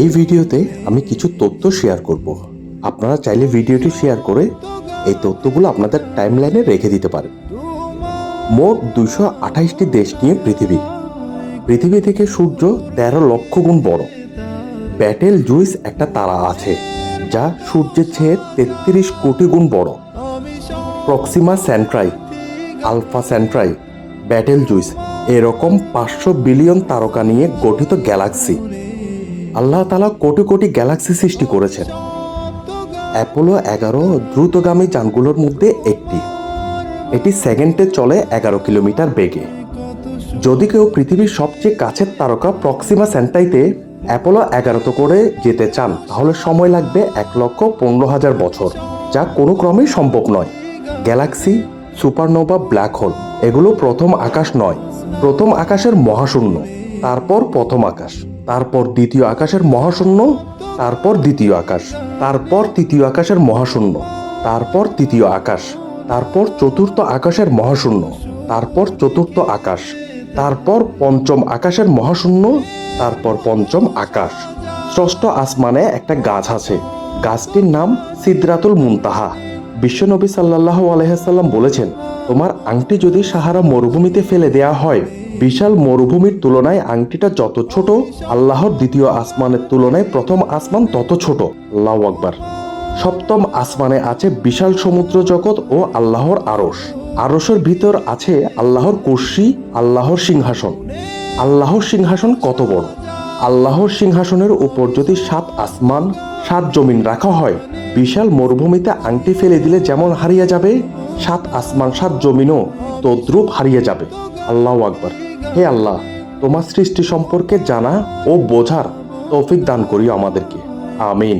এই ভিডিওতে আমি কিছু তথ্য শেয়ার করব। আপনারা চাইলে ভিডিওটি শেয়ার করে এই তথ্যগুলো আপনাদের টাইমলাইনে রেখে দিতে পারেন। মোট 228টি দেশ নিয়ে পৃথিবী থেকে সূর্য 13 লক্ষ গুণ বড়। ব্যাটেল জুইস একটা তারা আছে যা সূর্যের চেয়ে 33 কোটি গুণ বড়। Proxima Centauri, Alpha Centauri, Betelgeuse এরকম 500 বিলিয়ন তারকা নিয়ে গঠিত গ্যালাক্সি। আল্লাহ তাআলা কোটি কোটি গ্যালাক্সি সৃষ্টি করেছেন। অ্যাপোলো 11 দ্রুতগামী যানগুলোর মধ্যে একটি। এটি সেকেন্ডে চলে 11 কিলোমিটার বেগে। যদি কেউ পৃথিবীর সবচেয়ে কাছের তারকা প্রক্সিমা সেন্ট্রাইতে অ্যাপোলো 11 করে যেতে চান তাহলে সময় লাগবে 1,15,000 বছর, যা কোনো ক্রমেই সম্ভব নয়। গ্যালাক্সি, সুপারনোভা, ব্ল্যাক হোল এগুলো প্রথম আকাশ নয়। প্রথম আকাশের মহাশূন্য, তারপর প্রথম আকাশ, তারপর দ্বিতীয় আকাশের মহাশূন্য, তারপর দ্বিতীয় আকাশ, তারপর তৃতীয় আকাশের মহাশূন্য, তারপর তৃতীয় আকাশ, তারপর চতুর্থ আকাশের মহাশূন্য, তারপর চতুর্থ আকাশ, তারপর পঞ্চম আকাশের মহাশূন্য, তারপর পঞ্চম আকাশ। ষষ্ঠ আসমানে একটা গাছ আছে, গাছটির নাম সিদরাতুল মুনতাহা। বিশ্বনবী সাল্লাল্লাহু আলাইহি ওয়াসাল্লাম বলেছেন, তোমার আংটি যদি সাহারা মরুভূমিতে ফেলে দেয়া হয়, বিশাল মরুভূমির তুলনায় আংটিটা যত ছোট, আল্লাহর দ্বিতীয় আসমানের তুলনায় প্রথম আসমান তত ছোট। আল্লাহু আকবার। সপ্তম আসমানে আছে বিশাল সমুদ্র জগৎ ও আল্লাহর আরশ। আরশের ভিতর আছে আল্লাহর কুরসি, আল্লাহর সিংহাসন। আল্লাহর সিংহাসন কত বড়! আল্লাহর সিংহাসনের উপর যদি 7 আসমান 7 জমিন রাখা হয়, বিশাল মরুভূমিতে আংটি ফেলে দিলে যেমন হারিয়ে যাবে, 7 আসমান 7 জমিনও তদ্রূপ হারিয়ে যাবে। আল্লাহু আকবার। হে আল্লাহ, তোমার সৃষ্টি সম্পর্কে জানা ও বোঝার তৌফিক দান করিও আমাদেরকে। আমিন।